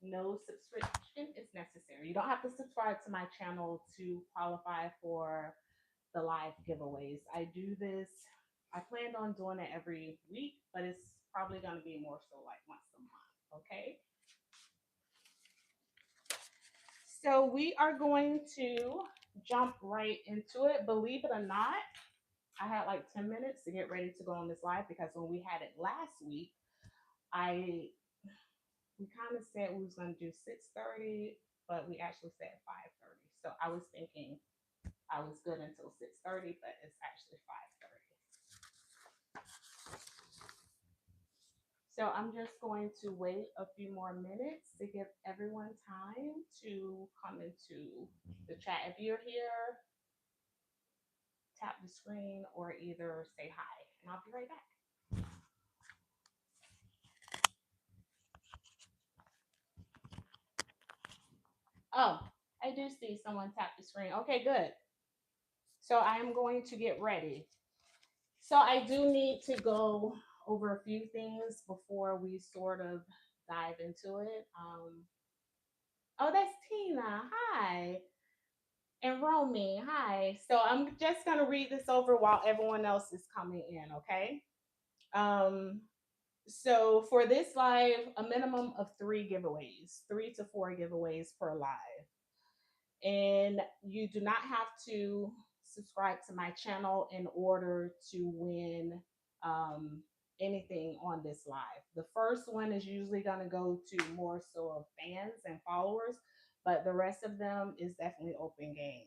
No subscription is necessary. You don't have to subscribe to my channel to qualify for the live giveaways. I do this, I planned on doing it every week, but it's probably going to be more so like once a month. Okay. So we are going to jump right into it. Believe it or not, I had like 10 minutes to get ready to go on this live because when we had it last week, I we kind of said we was going to do 6:30, but we actually said 5:30. So I was thinking I was good until 6:30, but it's actually 5:30. So I'm just going to wait a few more minutes to give everyone time to come into the chat. If you're here, tap the screen or either say hi, and I'll be right back. Oh, I do see someone tap the screen. Okay, good. So I am going to get ready. So I do need to go over a few things before we sort of dive into it. Oh, that's Tina. Hi. And Romy. Hi. So I'm just going to read this over while everyone else is coming in, okay? Um, so for this live, a minimum of 3 giveaways, 3 to 4 giveaways per live. And you do not have to subscribe to my channel in order to win um, anything on this live. The first one is usually going to go to more so of fans and followers, but the rest of them is definitely open game.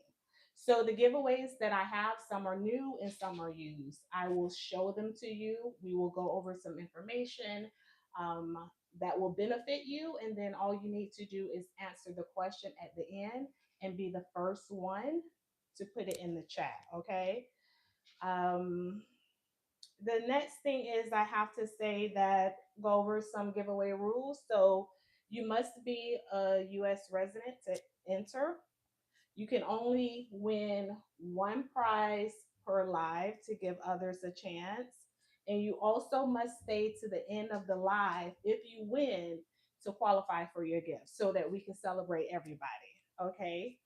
So the giveaways that I have, some are new and some are used. I will show them to you. We will go over some information that will benefit you, and then all you need to do is answer the question at the end and be the first one to put it in the chat. Okay. Um, the next thing is I have to say that go over some giveaway rules. So you must be a U.S. resident to enter. You can only win one prize per live to give others a chance. And you also must stay to the end of the live if you win to qualify for your gift so that we can celebrate everybody. Okay.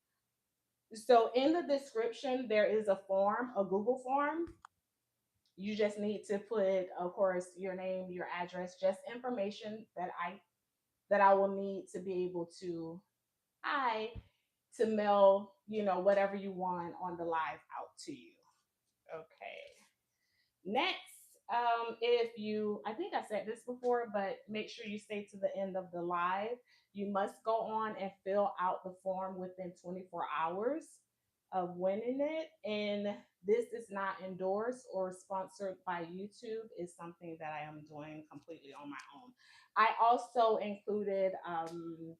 So in the description, there is a form, a Google form. You just need to put, of course, your name, your address, just information that I will need to be able to hi to mail, whatever you want on the live out to you. Okay. Next, if you, I think I said this before, but make sure you stay to the end of the live. You must go on and fill out the form within 24 hours of winning it. And this is not endorsed or sponsored by YouTube. It's something that I am doing completely on my own. I also included an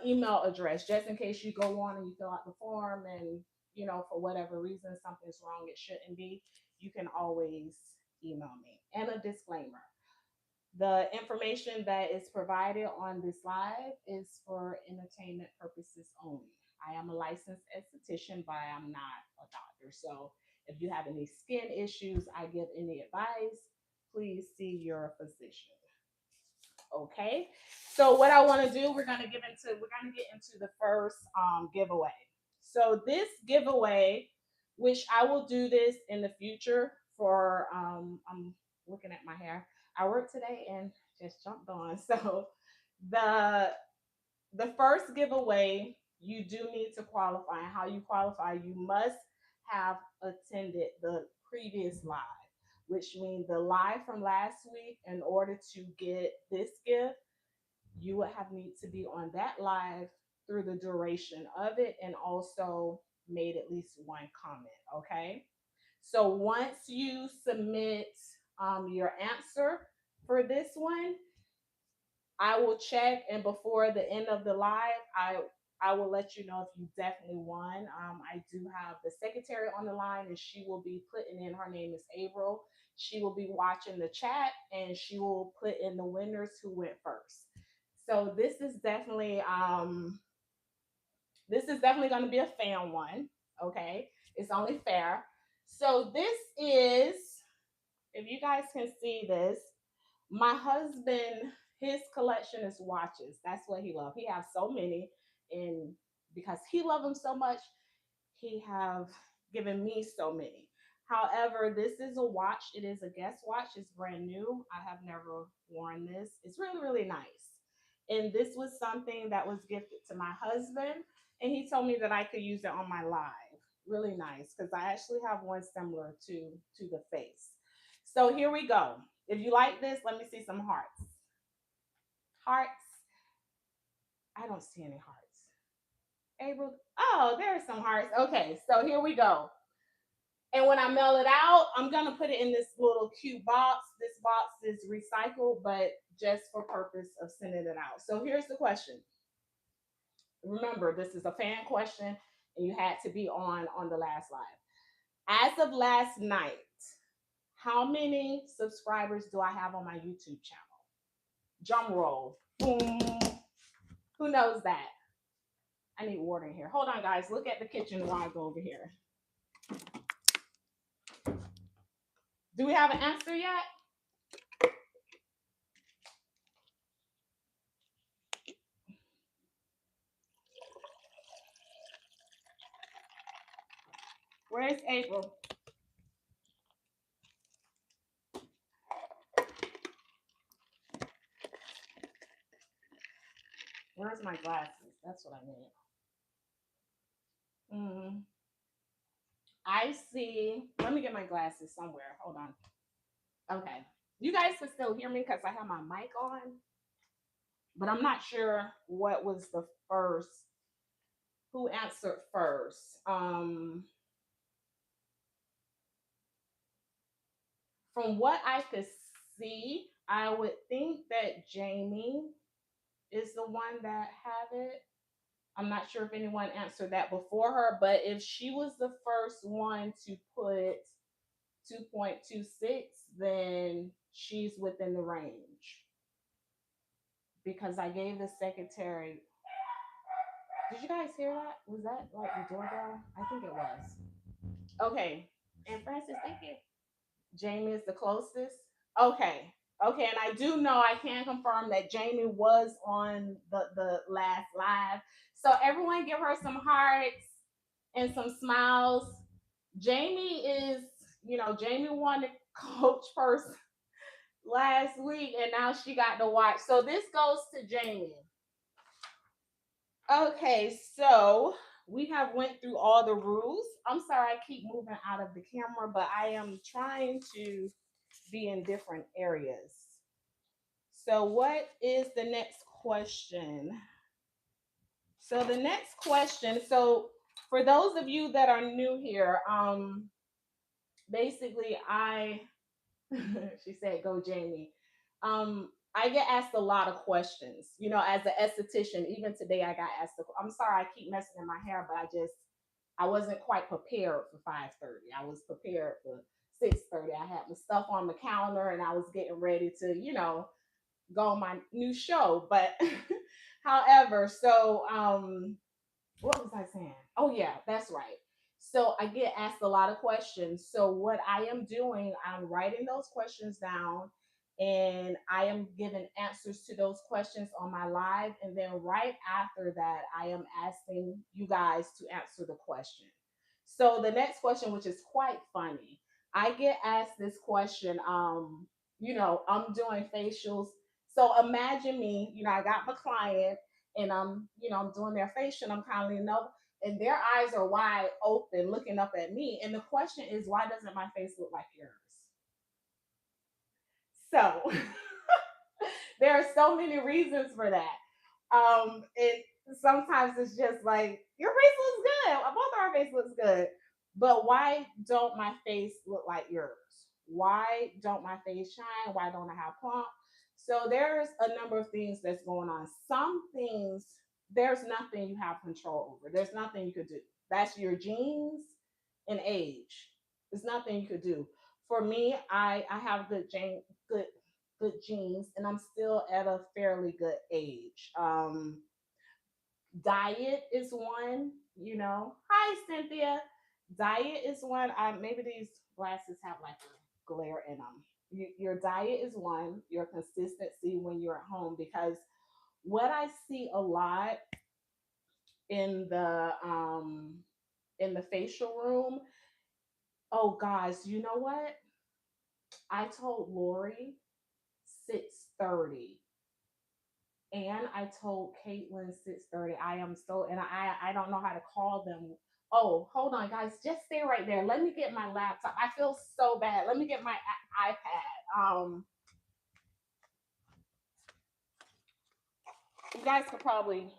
email address just in case you go on and you fill out the form and for whatever reason something's wrong, it shouldn't be, you can always email me. And a disclaimer: the information that is provided on this live is for entertainment purposes only. I am a licensed esthetician, but I'm not a doctor. So if you have any skin issues, I give any advice, please see your physician. Okay. So what I want to do, we're gonna get into the first giveaway. So this giveaway, which I will do this in the future for I'm looking at my hair. I worked today and just jumped on. So the the first giveaway, you do need to qualify. And how you qualify, you must have attended the previous live, which means the live from last week. In order to get this gift, you would have need to be on that live through the duration of it and also made at least one comment. Okay. So once you submit your answer for this one, I will check, and before the end of the live, I will let you know if you definitely won. I do have the secretary on the line, and she will be putting in. Her name is April. She will be watching the chat, and she will put in the winners who went first. So this is definitely going to be a fan one. Okay, it's only fair. So this is, if you guys can see this, my husband, his collection is watches. That's what he loves. He has so many, and because he loves them so much, he have given me so many. However, this is a watch. It is a guest watch. It's brand new. I have never worn this. It's really, really nice. And this was something that was gifted to my husband, and he told me that I could use it on my live. Really nice because I actually have one similar to the face. So here we go. If you like this, let me see some hearts. Hearts. I don't see any hearts. April. Oh, there's some hearts. Okay, so here we go. And when I mail it out, I'm gonna put it in this little cute box. This box is recycled, but just for purpose of sending it out. So here's the question. Remember, this is a fan question, and you had to be on the last live. As of last night, how many subscribers do I have on my YouTube channel? Drum roll. Boom. Who knows that? I need water in here. Hold on, guys. Look at the kitchen while I go over here. Do we have an answer yet? Where's April? Where's my glasses? That's what I need. I see. Let me get my glasses somewhere. Hold on. Okay. You guys can still hear me because I have my mic on, but I'm not sure what was the first. Who answered first? From what I could see, I would think that Jamie is the one that had it. I'm not sure if anyone answered that before her, but if she was the first one to put 2.26, then she's within the range. Because I gave the secretary. Did you guys hear that? Was that like the doorbell? I think it was. Okay. And Francis, thank you. Jamie is the closest. Okay. Okay, and I do know I can confirm that Jamie was on the last live. So everyone give her some hearts and some smiles. Jamie is, Jamie won the coach person last week, and now she got to watch. So this goes to Jamie. Okay, so we have went through all the rules. I'm sorry I keep moving out of the camera, but I am trying to be in different areas. So what is the next question? So the next question, so for those of you that are new here, basically she said go Jamie. I get asked a lot of questions, as an esthetician. Even today I got asked, I'm sorry I keep messing in my hair, but I wasn't quite prepared for 5:30. I was prepared for 6:30. I had my stuff on the calendar and I was getting ready to, go on my new show. But however, so what was I saying? Oh yeah, that's right. So I get asked a lot of questions. So what I am doing, I'm writing those questions down and I am giving answers to those questions on my live. And then right after that, I am asking you guys to answer the question. So the next question, which is quite funny, I get asked this question. I'm doing facials. So imagine me, I got my client and I'm doing their facial. I'm kindly enough, and their eyes are wide open, looking up at me. And the question is, why doesn't my face look like yours? So there are so many reasons for that. And sometimes it's just like your face looks good. Both our face looks good, but why don't my face look like yours? Why don't my face shine? Why don't I have plump? So there's a number of things that's going on. Some things there's nothing you have control over. There's nothing you could do. That's your genes and age. There's nothing you could do. For me, I have good genes, and I'm still at a fairly good age. Diet is one. Hi, Cynthia. Diet is one. Maybe these glasses have like a glare in them. Your diet is one, your consistency when you're at home, because what I see a lot in the facial room, oh guys, you know what? I told Lori 6:30, and I told Caitlin 6:30. I am so, and I don't know how to call them. Oh, hold on, guys, just stay right there. Let me get my laptop. I feel so bad. Let me get my iPad. You guys could probably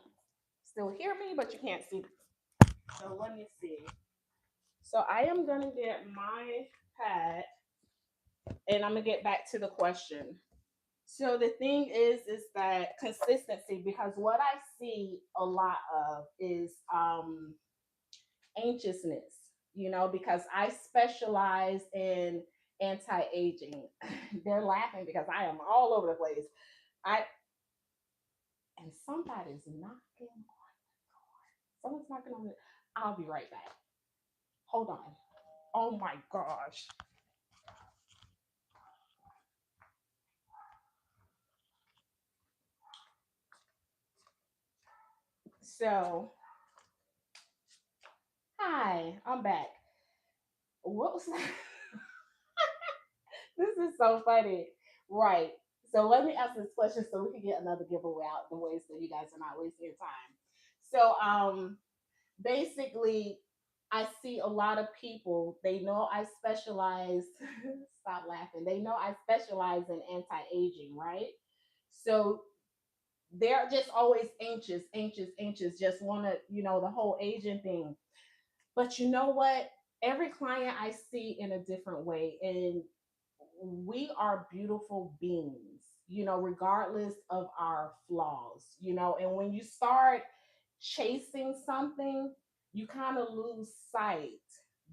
still hear me, but you can't see. So let me see. So I am gonna get my pad, and I'm gonna get back to the question. So the thing is that consistency, because what I see a lot of is anxiousness, because I specialize in anti-aging. They're laughing because I am all over the place. I and somebody's knocking on the door. Someone's knocking on the. I'll be right back. Hold on. Oh my gosh. So, hi, I'm back. What was that? This is so funny. Right. So let me ask this question so we can get another giveaway out the way so you guys are not wasting your time. So basically I see a lot of people, they know I specialize stop laughing. They know I specialize in anti-aging, right? So they're just always anxious, anxious, anxious, just wanna, the whole aging thing. But you know what? Every client I see in a different way, and we are beautiful beings, regardless of our flaws, and when you start chasing something, you kind of lose sight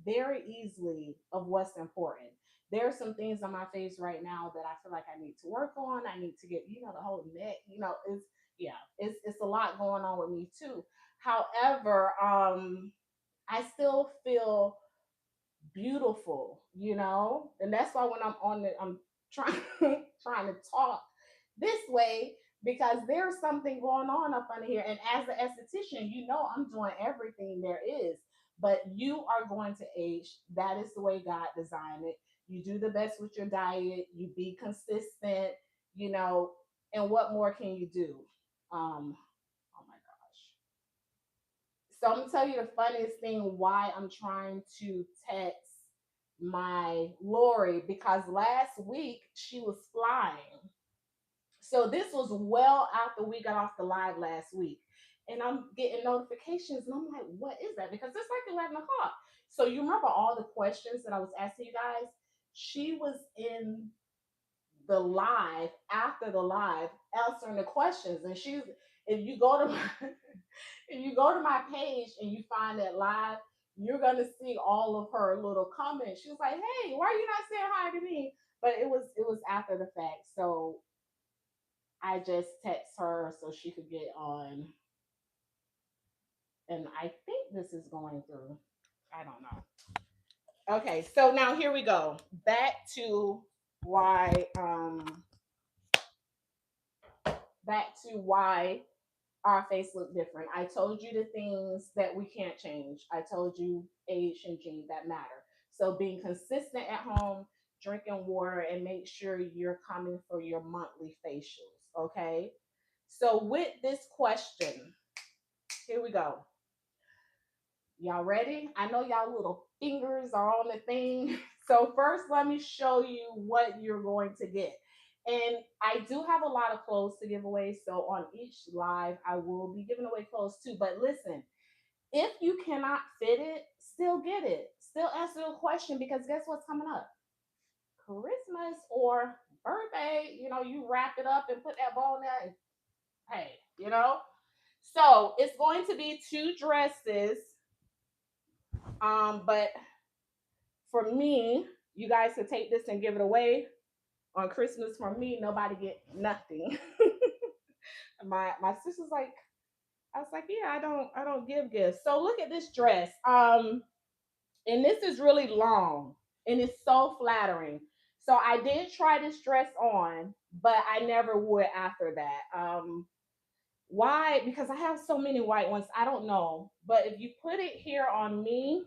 very easily of what's important. There are some things on my face right now that I feel like I need to work on. I need to get, the whole neck, it's, yeah, it's a lot going on with me too. However, I still feel beautiful, and that's why when I'm on it, I'm trying trying to talk this way, because there's something going on up under here. And as an esthetician, I'm doing everything there is, but you are going to age. That is the way God designed it. You do the best with your diet. You be consistent, you know, and what more can you do? Oh my gosh. So I'm gonna tell you the funniest thing why I'm trying to text my Lori, because last week she was flying. So this was well after we got off the live last week. And I'm getting notifications and I'm like, what is that? Because it's like 11 o'clock. So you remember all the questions that I was asking you guys? She was in the live after the live answering the questions. And she's, if you go to my, if you go to my page and you find that live, you're gonna see all of her little comments. She was like, "Hey, why are you not saying hi to me?" But it was after the fact, so I just text her so she could get on. And I think this is going through. I don't know. Okay, so now here we go. Back to why why our face look different. I told you the things that we can't change. I told you age and gene that matter. So being consistent at home, drinking water, and make sure you're coming for your monthly facials. Okay. So with this question, here we go. Y'all ready? I know y'all little fingers are on the thing. So first, let me show you what you're going to get. And I do have a lot of clothes to give away. So on each live, I will be giving away clothes too. But listen, if you cannot fit it, still get it. Still answer the question, because guess what's coming up? Christmas or birthday. You wrap it up and put that bow in there. And, hey, So it's going to be two dresses. But for me, you guys can take this and give it away on Christmas. For me, nobody get nothing. My sister's like, I was like, yeah, I don't give gifts. So look at this dress. And this is really long and it's so flattering. So I did try this dress on, but I never would after that. Why? Because I have so many white ones. I don't know. But if you put it here on me,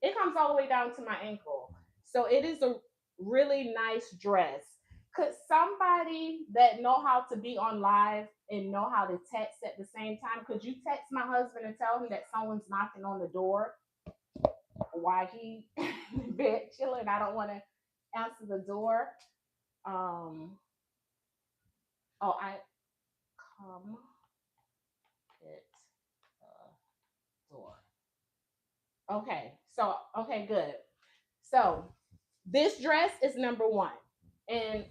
it comes all the way down to my ankle. So it is a really nice dress. Could somebody that know how to be on live and know how to text at the same time, could you text my husband and tell him that someone's knocking on the door while he in bed chilling? I don't want to answer the door. Um, oh, I come at the door. Okay, so okay, good. So this dress is number one, and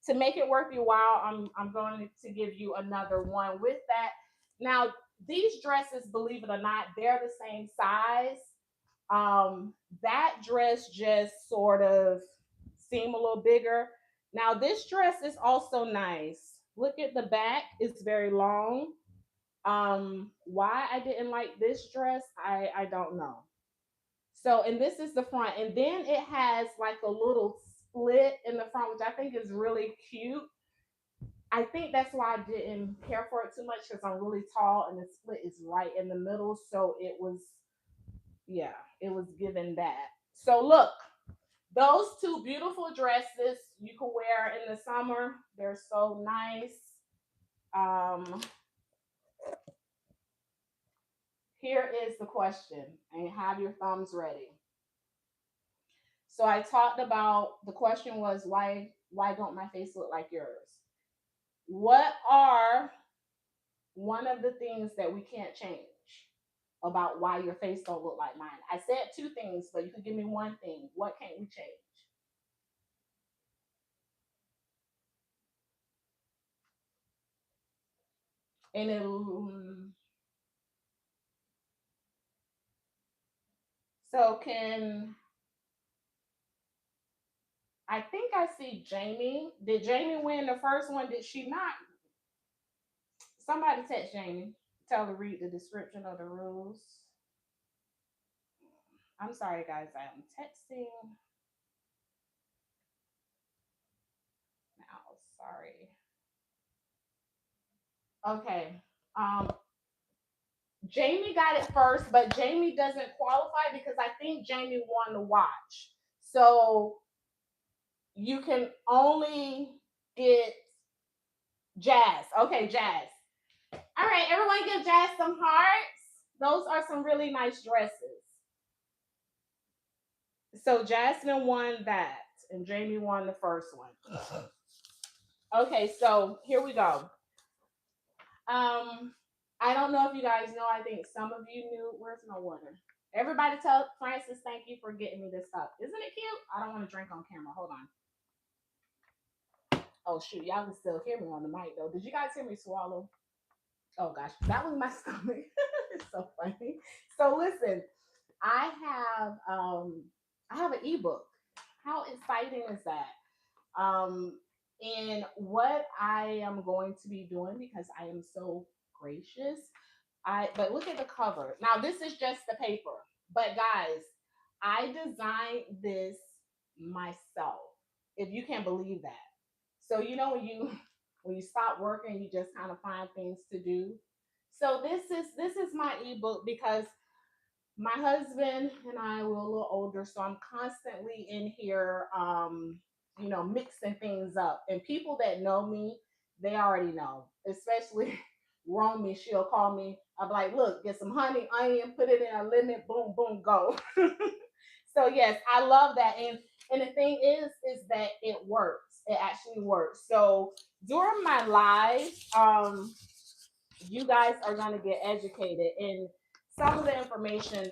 to make it worth your while, I'm going to give you another one with that. Now these dresses, believe it or not, they're the same size. That dress just sort of seem a little bigger. Now this dress is also nice. Look at the back; it's very long. Why I didn't like this dress, I don't know. So, and this is the front, and then it has like a little split in the front, which I think is really cute. I think that's why I didn't care for it too much because I'm really tall, and the split is right in the middle. So it was, yeah, it was given that. So look, those two beautiful dresses you can wear in the summer. They're so nice. Um, Here is the question, and have your thumbs ready. So I talked about the question was why don't my face look like yours? What are one of the things that we can't change about why your face don't look like mine? I said two things, but you could give me one thing. What can't we change? And it, so can I think I see Jamie. Did Jamie win the first one? Did she not? Somebody text Jamie. Tell her to read the description of the rules. I'm sorry, guys. I am texting now. Sorry. Okay. Um, Jamie got it first, but Jamie doesn't qualify because I think Jamie won the watch. So you can only get Jazz. Okay, Jazz. All right, everyone give Jazz some hearts. Those are some really nice dresses. So Jasmine won that, and Jamie won the first one. Okay, so here we go. I don't know if you guys know. I think some of you knew. Where's my water? Everybody tell Francis thank you for getting me this stuff. Isn't it cute? I don't want to drink on camera. Hold on. Oh shoot, y'all can still hear me on the mic though. Did you guys hear me swallow? Oh gosh, that was my stomach. It's so funny. So listen, I I have an ebook. How exciting is that? And what I am going to be doing because I am so gracious. But look at the cover. Now this is just the paper. But guys, I designed this myself. If you can believe that. So you know when you stop working, you just kind of find things to do. So this is my ebook because my husband and I were a little older, so I'm constantly in here, mixing things up. And people that know me, they already know. Especially Romy, she'll call me. I'm like, look, get some honey, onion, put it in a lemon, boom, boom, go. So yes, I love that. And the thing is that it works. It actually works. So during my live, you guys are gonna get educated and some of the information.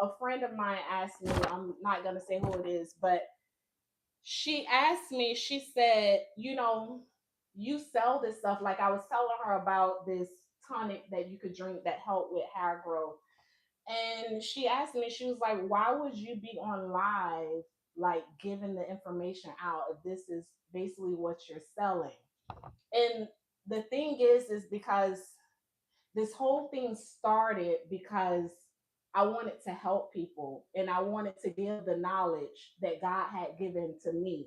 A friend of mine asked me, I'm not gonna say who it is, but she asked me, she said, you sell this stuff. Like I was telling her about this tonic that you could drink that helped with hair growth. And she asked me, she was like, why would you be on live, like giving the information out if this is basically what you're selling? And the thing is because this whole thing started because I wanted to help people and I wanted to give the knowledge that God had given to me.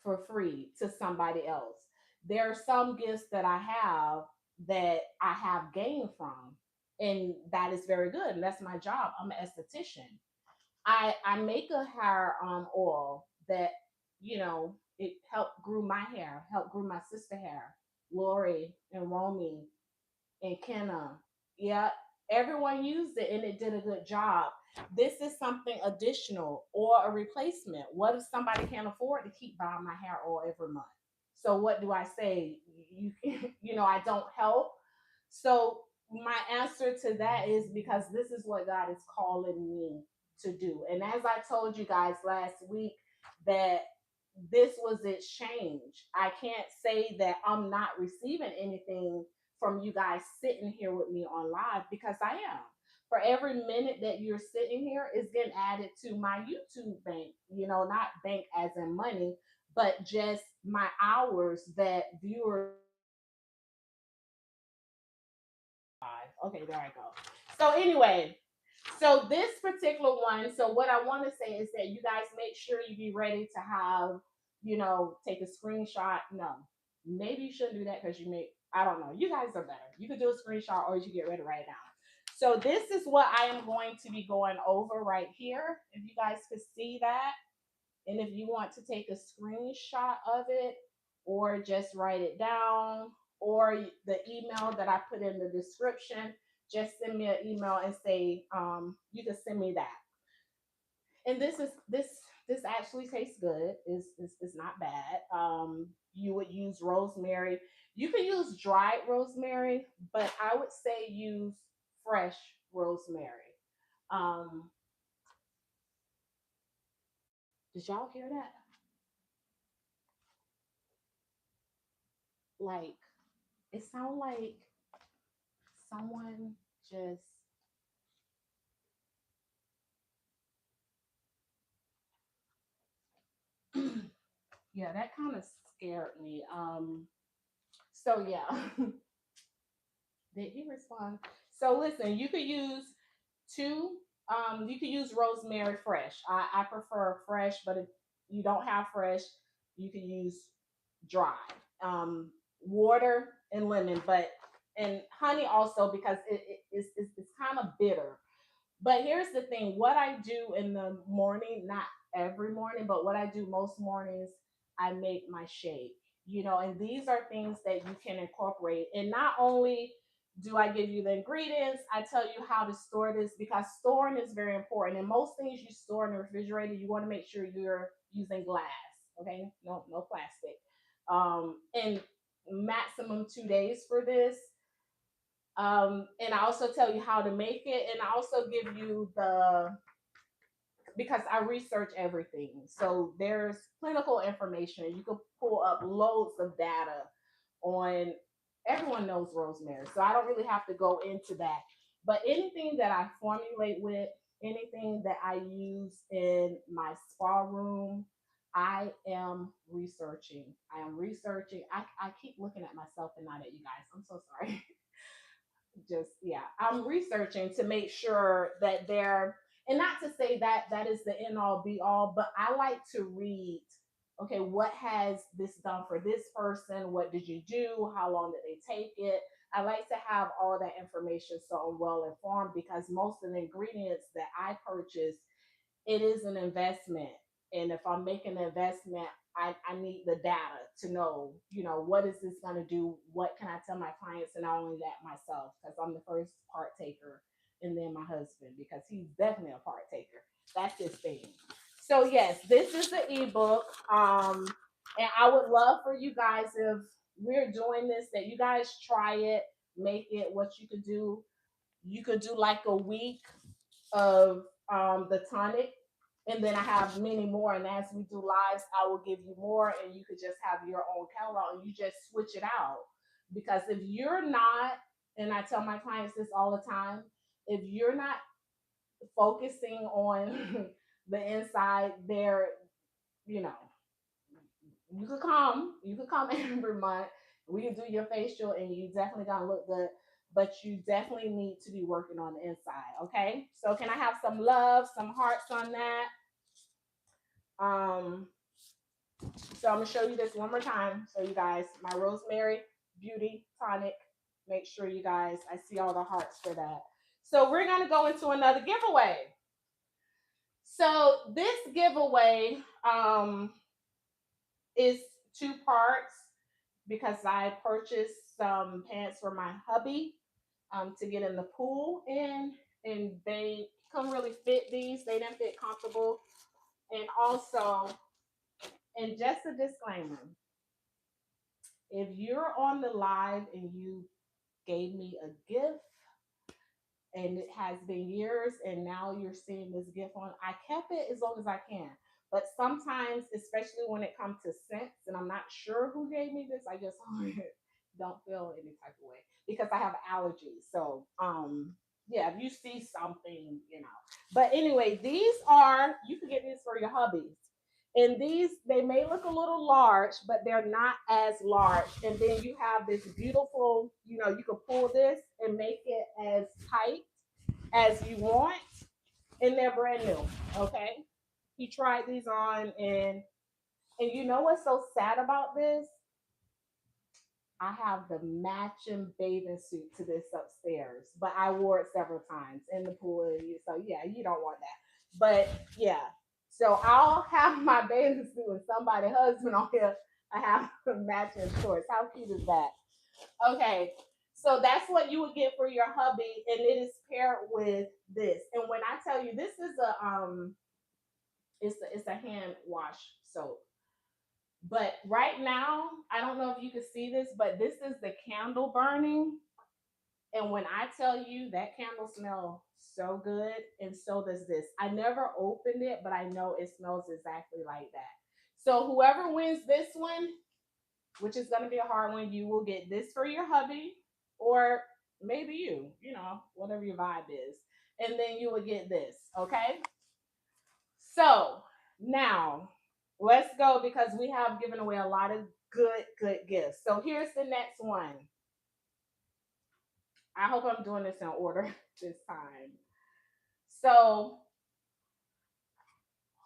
for free to somebody else. There are some gifts that I have that I have gained from, and that is very good. And that's my job. I'm an esthetician. I make a hair oil that, it helped grew my hair, helped grew my sister hair, Lori and Romy and Kenna. Yeah, everyone used it and it did a good job. This is something additional or a replacement. What if somebody can't afford to keep buying my hair oil every month? So what do I say? You I don't help. So my answer to that is because this is what God is calling me to do. And as I told you guys last week, that this was its change. I can't say that I'm not receiving anything from you guys sitting here with me on live, because I am. For every minute that you're sitting here is getting added to my YouTube bank, not bank as in money, but just my hours that viewers. Okay, there I go. So anyway, so this particular one, so what I want to say is that you guys make sure you be ready to have, take a screenshot. No, maybe you shouldn't do that because you may, I don't know. You guys are better. You could do a screenshot or you should get ready right now. So this is what I am going to be going over right here. If you guys could see that. And if you want to take a screenshot of it or just write it down, or the email that I put in the description, just send me an email and say, you can send me that. And this actually tastes good. It's not bad. You would use rosemary. You can use dried rosemary, but I would say use fresh rosemary. Um, did y'all hear that? Like, it sounds like someone just, yeah, that kind of scared me. So yeah. Did he respond? So listen, you could use two. You could use rosemary fresh. I prefer fresh, but if you don't have fresh, you could use dry. Water and lemon, but and honey also, because it's kind of bitter. But here's the thing, what I do in the morning, not every morning, but what I do most mornings, I make my shake, and these are things that you can incorporate. And not only do I give you the ingredients, I tell you how to store this, because storing is very important. And most things you store in the refrigerator, you want to make sure you're using glass, okay? No plastic. And maximum 2 days for this. And I also tell you how to make it, and I also give you because I research everything. So there's clinical information. You can pull up loads of data on, everyone knows rosemary. So I don't really have to go into that. But anything that I formulate with, anything that I use in my spa room, I am researching. I am researching. I keep looking at myself and not at you guys. I'm so sorry. Just, yeah, I'm researching to make sure that they're, and not to say that that is the end all be all, but I like to read, okay, what has this done for this person? What did you do? How long did they take it? I like to have all that information so I'm well informed, because most of the ingredients that I purchase, it is an investment. And if I'm making an investment, I need the data to know, what is this going to do? What can I tell my clients? And not only that, myself, because I'm the first partaker, and then my husband, because he's definitely a partaker. That's his thing. So yes, this is the ebook. And I would love for you guys, if we're doing this, that you guys try it, make it. What you could do, you could do like a week of the tonic, and then I have many more. And as we do lives, I will give you more, and you could just have your own catalog and you just switch it out. Because if you're not, and I tell my clients this all the time, if you're not focusing on the inside, there, you know, you could come every month. We can do your facial, and you definitely gonna look good. But you definitely need to be working on the inside. Okay. So can I have some love, some hearts on that? Um, So I'm gonna show you this one more time. So you guys, my rosemary beauty tonic. Make sure you guys, I see all the hearts for that. So we're gonna go into another giveaway. So this giveaway is two parts because I purchased some pants for my hubby to get in the pool in, and they couldn't really fit these. They didn't fit comfortable. And also, and just a disclaimer, if you're on the live and you gave me a gift and it has been years and now you're seeing this gift on, I kept it as long as I can. But sometimes, especially when it comes to scents, and I'm not sure who gave me this, I just don't feel any type of way because I have allergies. So yeah, if you see something, you know. But anyway, these are, you can get these for your hubbies. And these, they may look a little large, but they're not as large. And then you have this beautiful, you know, you can pull this and make it as tight as you want. And they're brand new. Okay. He tried these on, and you know what's so sad about this? I have the matching bathing suit to this upstairs, but I wore it several times in the pool. So yeah, you don't want that. But yeah, so I'll have my bathing suit and somebody's husband on here. I have matching shorts. How cute is that? Okay, so that's what you would get for your hubby, and it is paired with this. And when I tell you, this is a hand wash soap. But right now, I don't know if you can see this, but this is the candle burning. And when I tell you that candle smells so good, and so does this. I never opened it, but I know it smells exactly like that. So whoever wins this one, which is going to be a hard one, you will get this for your hubby, or maybe you know, whatever your vibe is. And then you will get this, okay? So now let's go because we have given away a lot of good gifts. So here's the next one. I hope I'm doing this in order this time. So,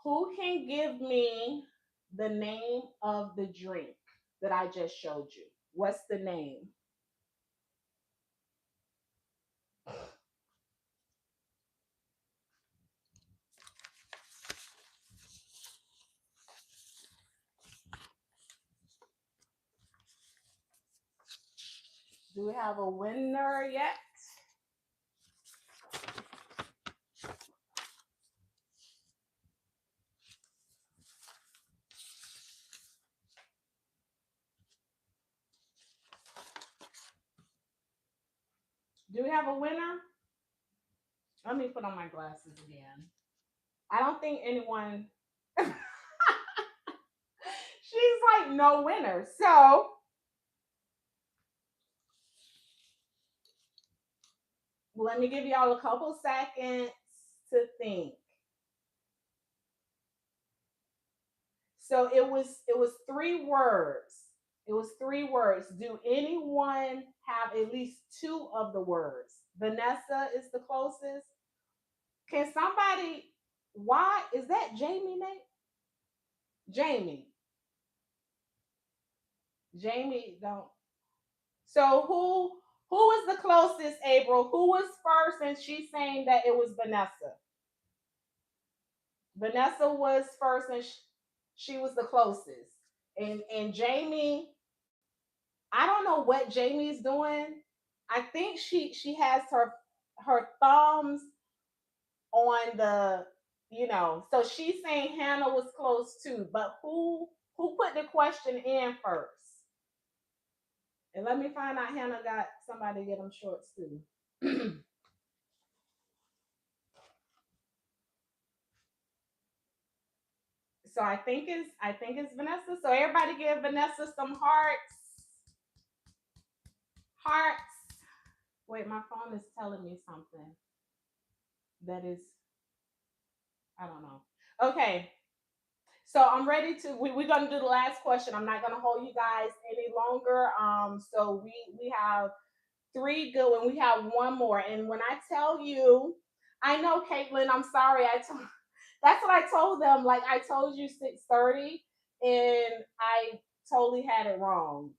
who can give me the name of the drink that I just showed you? What's the name? Do we have a winner yet? Do we have a winner? Let me put on my glasses again. I don't think anyone. She's like, no winner. So let me give y'all a couple seconds to think. So it was three words. It was three words. Do anyone have at least two of the words? Vanessa is the closest. Can somebody? Why is that Jamie name? Jamie. Jamie don't. So who was the closest? April. Who was first? And she's saying that it was Vanessa. Vanessa was first, and she was the closest. And Jamie, I don't know what Jamie's doing. I think she has her thumbs on the, you know, so she's saying Hannah was close too. But who put the question in first? And let me find out Hannah got somebody to get them shorts too. So I think it's Vanessa. So everybody give Vanessa some hearts. Hearts. Wait, my phone is telling me something that is, I don't know. Okay, so I'm ready to. We're gonna do the last question. I'm not gonna hold you guys any longer. So we have three good and we have one more. And when I tell you, I know Caitlin. I'm sorry. I told. That's what I told them. Like I told you, 6:30. and I totally had it wrong.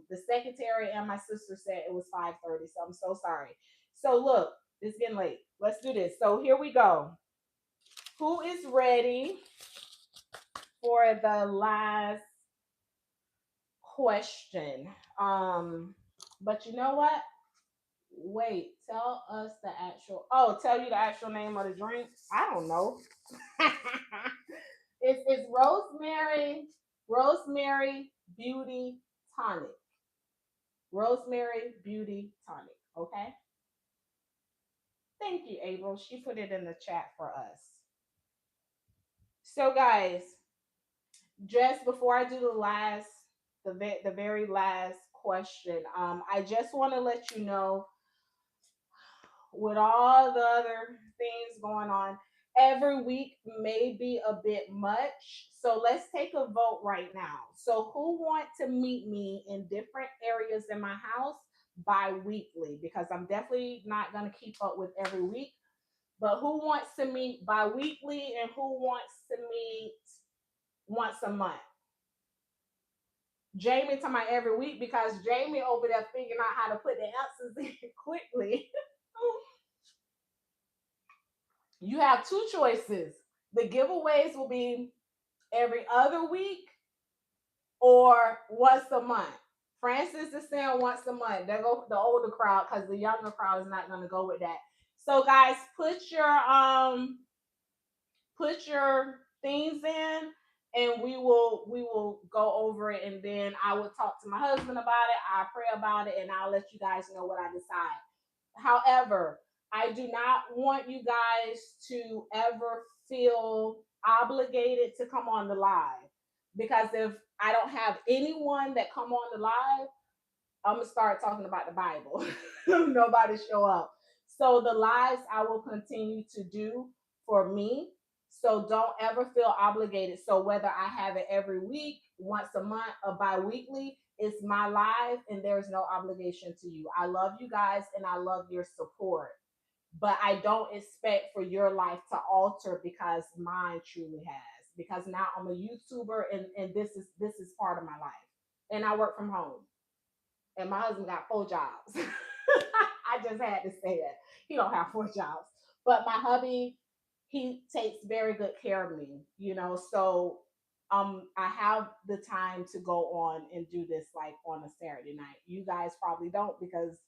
The secretary and my sister said it was 5:30, so I'm so sorry. So look, it's getting late. Let's do this. So here we go. Who is ready for the last question? But you know what? Wait, tell us the actual. Oh, tell you the actual name of the drink. I don't know. It's rosemary beauty tonic. Rosemary beauty tonic. Okay. Thank you, April. She put it in the chat for us. So, guys, just before I do the very last question, I just want to let you know, with all the other things going on, every week may be a bit much. So let's take a vote right now. So who want to meet me in different areas in my house bi-weekly? Because I'm definitely not going to keep up with every week. But who wants to meet bi-weekly and who wants to meet once a month? Jamie talking about every week because Jamie over there figuring out how to put the answers in quickly. You have two choices. The giveaways will be every other week or once a month. Francis is saying once a month. There go the older crowd because the younger crowd is not going to go with that. So guys, put your things in, and we will go over it, and then I will talk to my husband about it. I'll pray about it, and I'll let you guys know what I decide. However, I do not want you guys to ever feel obligated to come on the live, because if I don't have anyone that come on the live, I'm gonna start talking about the Bible. Nobody show up. So the lives I will continue to do for me. So don't ever feel obligated. So whether I have it every week, once a month, or bi-weekly, it's my live and there's no obligation to you. I love you guys and I love your support. But I don't expect for your life to alter because mine truly has. Because now I'm a YouTuber, and this is part of my life. And I work from home, and my husband got 4 jobs. I just had to say that. He don't have 4 jobs. But my hubby, he takes very good care of me, so I have the time to go on and do this like on a Saturday night. You guys probably don't, because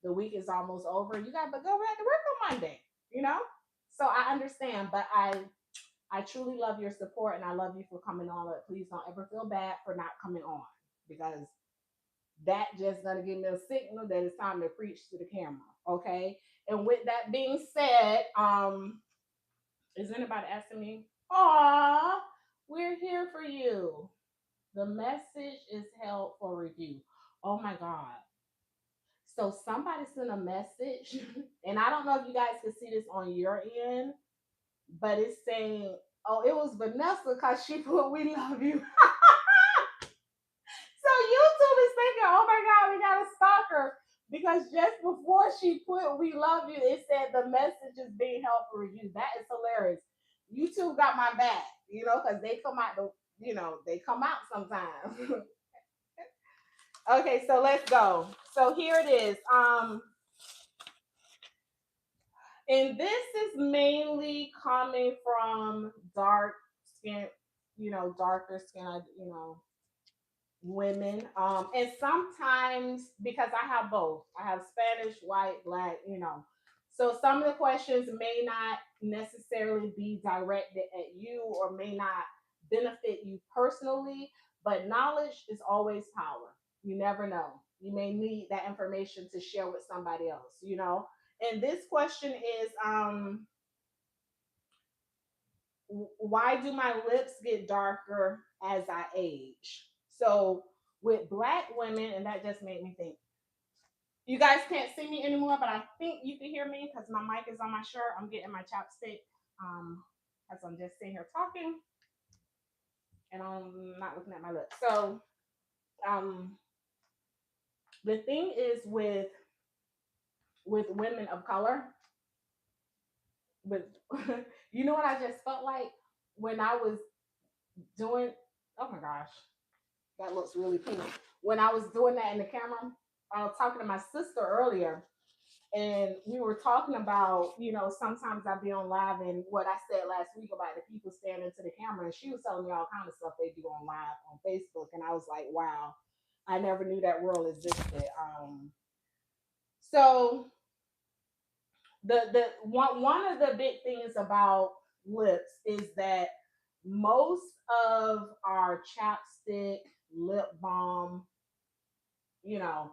the week is almost over. You got to go back to work on Monday, you know? So I understand, but I truly love your support and I love you for coming on. But please don't ever feel bad for not coming on, because that just gonna give me a signal that it's time to preach to the camera. Okay. And with that being said, is anybody asking me? Aw, we're here for you. The message is held for review. Oh my God. So somebody sent a message, and I don't know if you guys can see this on your end, but it's saying, oh, it was Vanessa because she put "We love you." So YouTube is thinking, oh my God, we got a stalker. Because just before she put "We love you," it said the message is being held for review. That is hilarious. YouTube got my back, because they come out sometimes. Okay, so let's go. So here it is. And this is mainly coming from dark skin, darker skin, women. And sometimes, because I have both, I have Spanish, white, black. So some of the questions may not necessarily be directed at you or may not benefit you personally, but knowledge is always power. You never know. You may need that information to share with somebody else. And this question is, why do my lips get darker as I age? So with black women, and that just made me think. You guys can't see me anymore, but I think you can hear me because my mic is on my shirt. I'm getting my chapstick as I'm just sitting here talking, and I'm not looking at my lips. So um, the thing is with women of color, with you know what I just felt like when I was doing Oh my gosh, that looks really pink. When I was doing that in the camera, I was talking to my sister earlier, and we were talking about, sometimes I'd be on live and what I said last week about the people standing to the camera, and she was telling me all kind of stuff they do on live on Facebook, and I was like, wow, I never knew that world existed. So the one of the big things about lips is that most of our chapstick, lip balm, you know,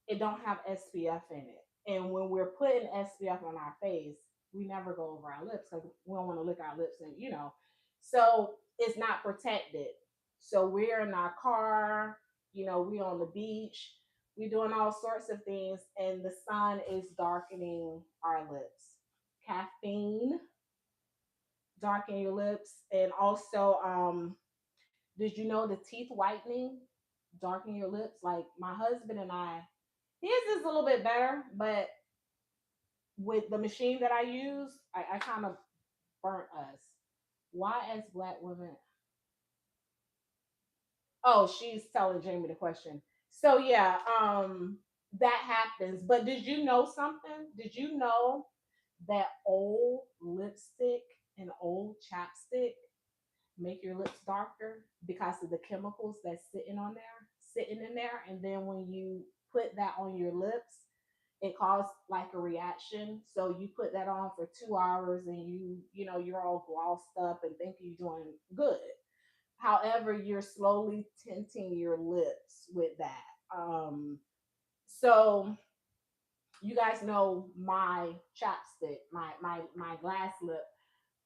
it don't have SPF in it. And when we're putting SPF on our face, we never go over our lips because we don't want to lick our lips and. So it's not protected. So we're in our car, we on the beach, we doing all sorts of things, and the sun is darkening our lips. Caffeine darken your lips, and also, did you know the teeth whitening darken your lips? Like my husband and I, his is a little bit better, but with the machine that I use, I kind of burnt us. Why, as black women? Oh, she's telling Jamie the question. So yeah, that happens. But did you know something? Did you know that old lipstick and old chapstick make your lips darker because of the chemicals that's sitting in there, and then when you put that on your lips, it caused like a reaction. So you put that on for 2 hours, and you're all glossed up and think you're doing good. However, you're slowly tinting your lips with that. So you guys know my chapstick, my glass lip.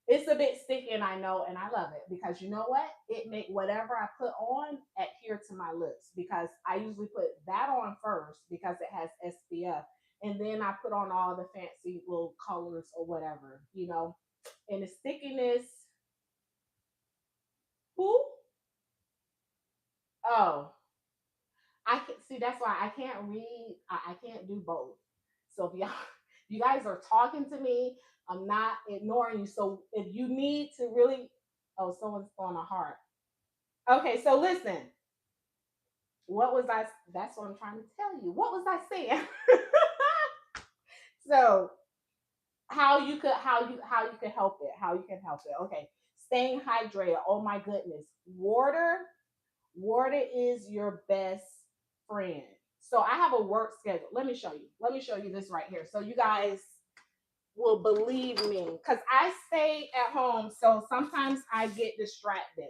It's a bit sticky, and I know, and I love it because you know what? It make whatever I put on adhere to my lips, because I usually put that on first because it has SPF, and then I put on all the fancy little colors or whatever. And the stickiness. Who? Oh, I can see. That's why I can't read. I can't do both. So if y'all, you guys are talking to me, I'm not ignoring you. So if you need to really, oh, someone's on a heart. Okay, so listen. What was I? That's what I'm trying to tell you. What was I saying? So how you could help it? How you can help it? Okay, staying hydrated. Oh my goodness, water is your best friend. So I have a work schedule. Let me show you. Let me show you this right here. So you guys will believe me, because I stay at home. So sometimes I get distracted,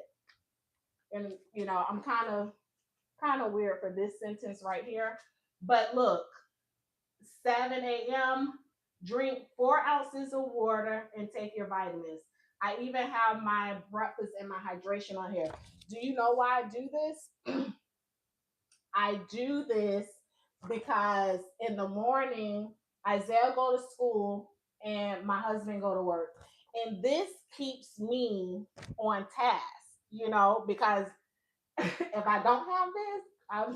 and I'm kind of weird for this sentence right here. But look, 7 a.m. Drink 4 ounces of water and take your vitamins. I even have my breakfast and my hydration on here. Do you know why I do this? I do this because in the morning, Isaiah go to school and my husband go to work. And this keeps me on task, because if I don't have this, I'm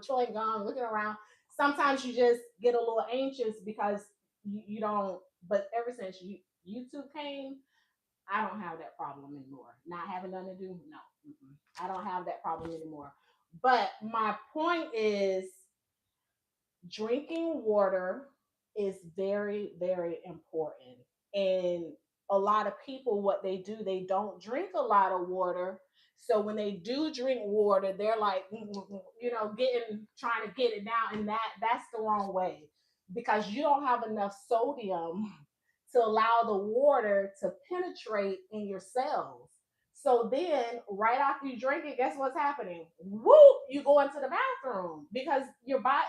chewing gum, looking around. Sometimes you just get a little anxious because you don't. But ever since YouTube came, I don't have that problem anymore. Not having nothing to do, no, I don't have that problem anymore. But my point is, drinking water is very, very important. And a lot of people, what they do, they don't drink a lot of water. So when they do drink water, they're like, trying to get it down, and that's the wrong way, because you don't have enough sodium to allow the water to penetrate in your cells. So then, right after you drink it, guess what's happening? Whoop! You go into the bathroom because your body,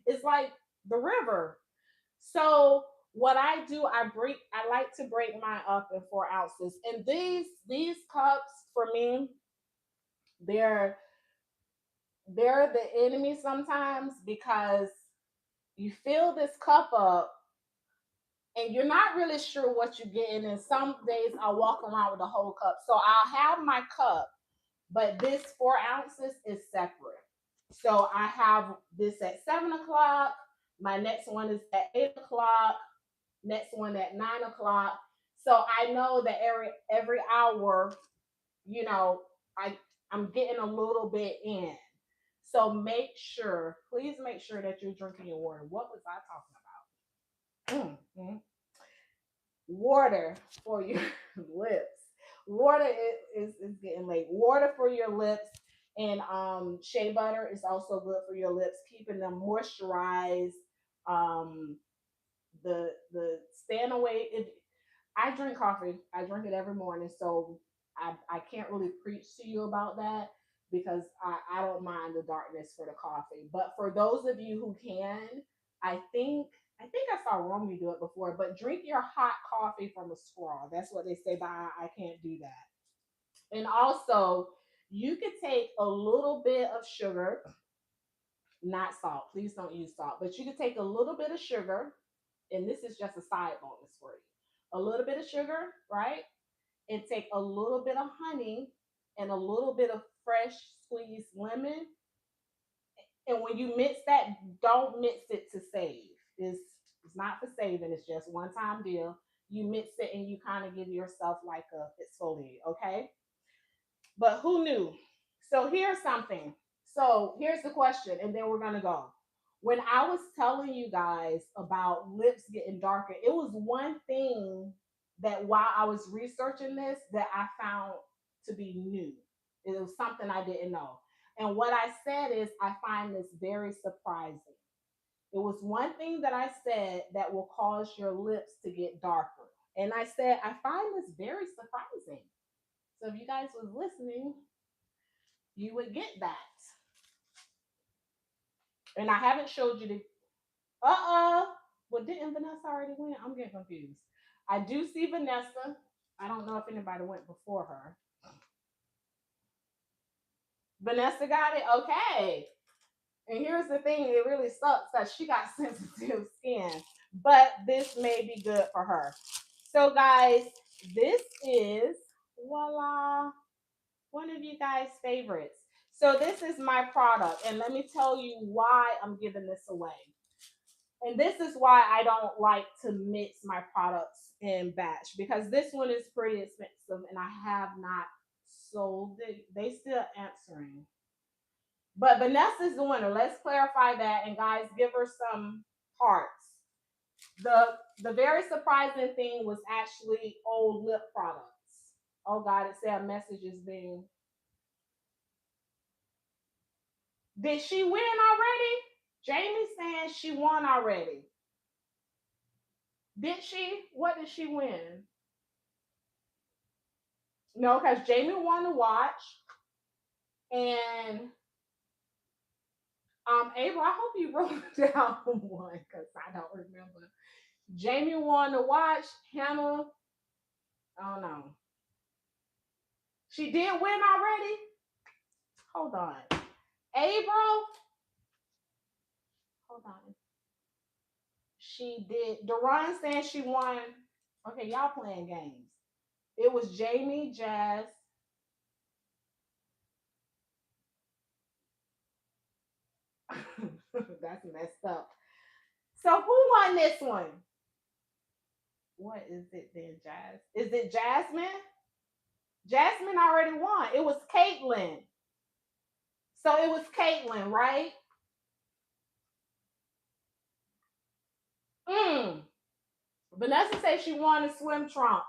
it's like the river. So what I do, I like to break mine up in 4 ounces. And these cups for me, they're they're the enemy sometimes, because you fill this cup up and you're not really sure what you're getting. And some days I'll walk around with a whole cup. So I'll have my cup, but this 4 ounces is separate. So I have this at 7 o'clock. My next one is at 8 o'clock. Next one at 9 o'clock. So I know that every hour, you know, I'm getting a little bit in. So make sure, please make sure that you're drinking your water. What was I talking about? Water for your lips. Water is getting late. Water for your lips, and shea butter is also good for your lips, keeping them moisturized. Um, the staying away. I drink coffee. I drink it every morning, so I can't really preach to you about that because I don't mind the darkness for the coffee. But for those of you who can, I think I saw Romy do it before, but drink your hot coffee from a straw. That's what they say, but I can't do that. And also, you could take a little bit of sugar, not salt. Please don't use salt, but you could take a little bit of sugar, and this is just a side bonus for you. A little bit of sugar, right? And take a little bit of honey and a little bit of fresh squeezed lemon. And when you mix that, don't mix it to save. It's not for saving, it's just one time deal. You mix it and you kind of give yourself like a exfoliate, okay? But who knew? So here's something. So here's the question, and then we're gonna go. When I was telling you guys about lips getting darker, it was one thing that while I was researching this that I found to be new. It was something I didn't know. And what I said is I find this very surprising. It was one thing that I said that will cause your lips to get darker. And I said I find this very surprising. So if you guys was listening, you would get that. And I haven't showed you the well, didn't Vanessa already win? I'm getting confused. I do see Vanessa. I don't know if anybody went before her. Vanessa got it? Okay. And here's the thing, it really sucks that she got sensitive skin. But this may be good for her. So guys, this is voila, one of you guys' favorites. So this is my product, and let me tell you why I'm giving this away. And this is why I don't like to mix my products in batch because this one is pretty expensive and I have not sold it. They still answering. But Vanessa's the winner. Let's clarify that. And guys, give her some hearts. The very surprising thing was actually old lip products. Oh God, it said a message is being. Did she win already? Jamie's saying she won already. Did she? What did she win? No, because Jamie won the watch. And April, I hope you wrote down one because I don't remember. Jamie won the watch. Hannah, oh no. She did win already? Hold on. April, hold on. She did. Duran saying she won. Okay, y'all playing games. It was Jamie, Jazz. That's messed up. So who won this one? What is it then, Jazz? Is it Jasmine? Jasmine already won. It was Caitlin. So it was Caitlin, right? Mm. Vanessa said she won the swim trunks.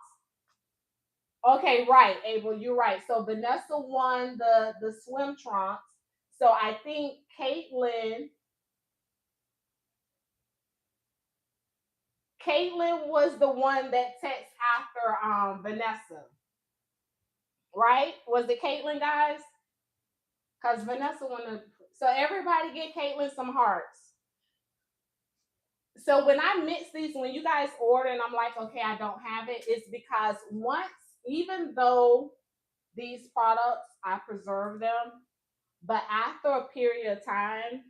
Okay, right, Abel, you're right. So Vanessa won the swim trunks. So I think Caitlin was the one that texted after Vanessa, right? Was it Caitlin, guys? Because Vanessa won the. So everybody get Caitlin some hearts. So when I mix these, when you guys order and I'm like, okay, I don't have it, it's because once, even though these products, I preserve them, but after a period of time,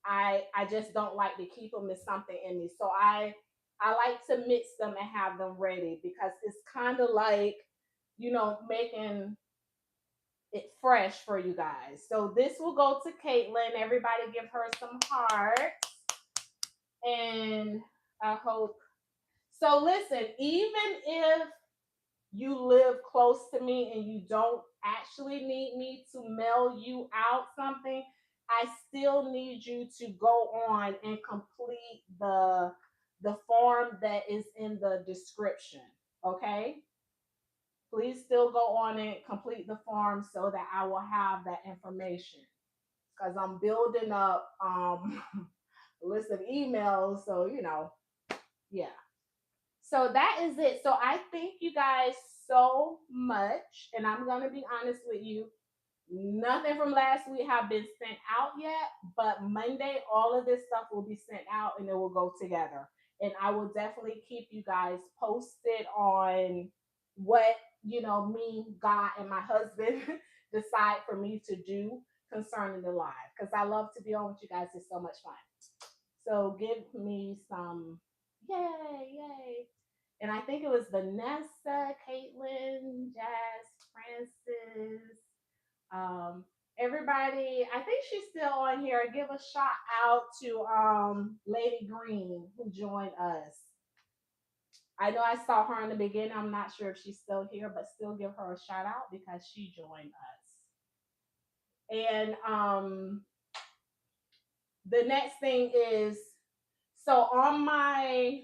I just don't like to keep them as something in me. So I like to mix them and have them ready because it's kind of like, making it fresh for you guys. So this will go to Caitlin. Everybody give her some hearts. And I hope. So listen, even if you live close to me and you don't actually need me to mail you out something, I still need you to go on and complete the form that is in the description. Okay? Please still go on and complete the form so that I will have that information. Because I'm building up a list of emails. So, yeah. So that is it. So I thank you guys so much. And I'm going to be honest with you. Nothing from last week have been sent out yet, but Monday all of this stuff will be sent out and it will go together. And I will definitely keep you guys posted on what, me, God, and my husband decide for me to do concerning the live, because I love to be on with you guys. It's so much fun. So give me some yay, yay. And I think it was Vanessa, Caitlin, Jazz, Francis, um, everybody. I think she's still on here. Give a shout out to Lady Green who joined us. I know I saw her in the beginning. I'm not sure if she's still here, but still give her a shout out because she joined us. And the next thing is, so on my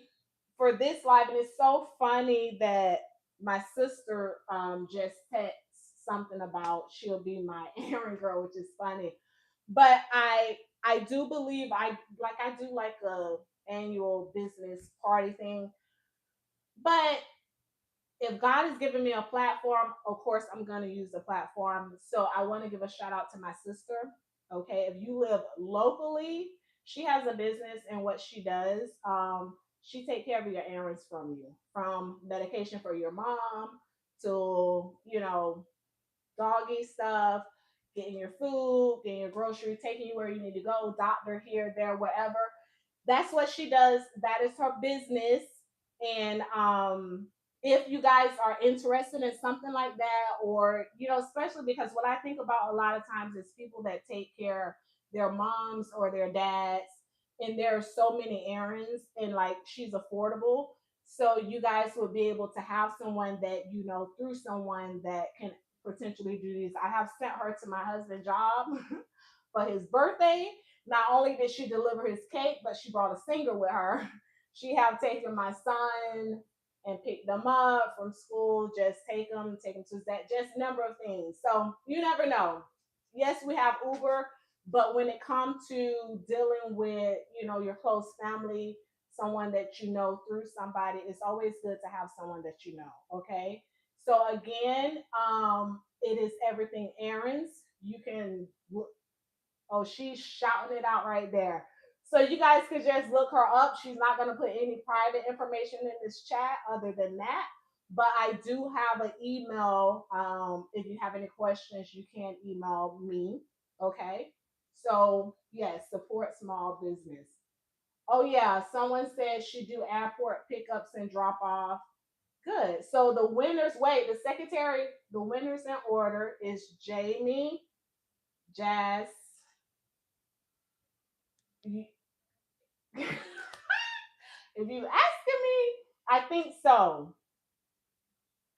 for this live, and it's so funny that my sister just texted something about she'll be my errand girl, which is funny. But I do believe I do like a annual business party thing. But if God has given me a platform, of course I'm gonna use the platform. So I want to give a shout out to my sister. Okay, if you live locally, she has a business, and what she does, she take care of your errands from you, from medication for your mom to doggy stuff, getting your food, getting your groceries, taking you where you need to go, doctor here, there, wherever. That's what she does. That is her business. And if you guys are interested in something like that, or especially because what I think about a lot of times is people that take care of their moms or their dads, and there are so many errands, and like she's affordable. So you guys would be able to have someone that through someone that can potentially do these. I have sent her to my husband's job for his birthday. Not only did she deliver his cake, but she brought a singer with her. She have taken my son and picked them up from school. Just take them to that. Just number of things. So you never know. Yes, we have Uber, but when it comes to dealing with your close family, someone that you know through somebody, it's always good to have someone that you know. Okay. So again, it is everything errands. You can Oh, she's shouting it out right there. So you guys could just look her up. She's not going to put any private information in this chat other than that. But I do have an email. If you have any questions, you can email me. Okay. So yes, support small business. Oh yeah, someone said she do airport pickups and drop off. Good. So the winners, wait, the winners in order is Jamie, Jazz. If you asking me, I think so.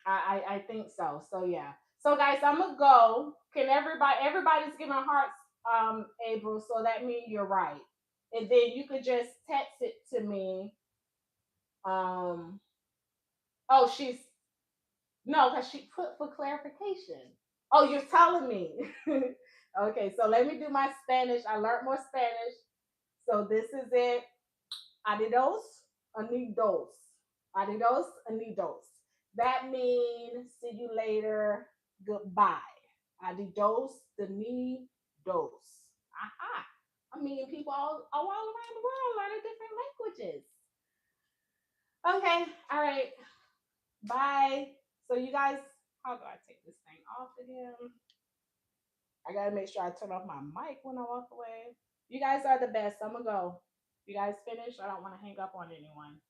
I think so. So yeah. So guys, I'm gonna go. Can everybody's giving hearts, April, so that means you're right. And then you could just text it to me. Um oh, she's no, because she put for clarification. Oh, you're telling me. Okay, so let me do my Spanish. I learned more Spanish. So this is it. Adios, anidos. Adios, anidos. That means see you later, goodbye. Adios, anidos. Aha. I mean, people all around the world learning different languages. Okay, all right. Bye. So you guys, how do I take this thing off again? I gotta make sure I turn off my mic when I walk away. You guys are the best. I'm gonna go. You guys finish? I don't want to hang up on anyone.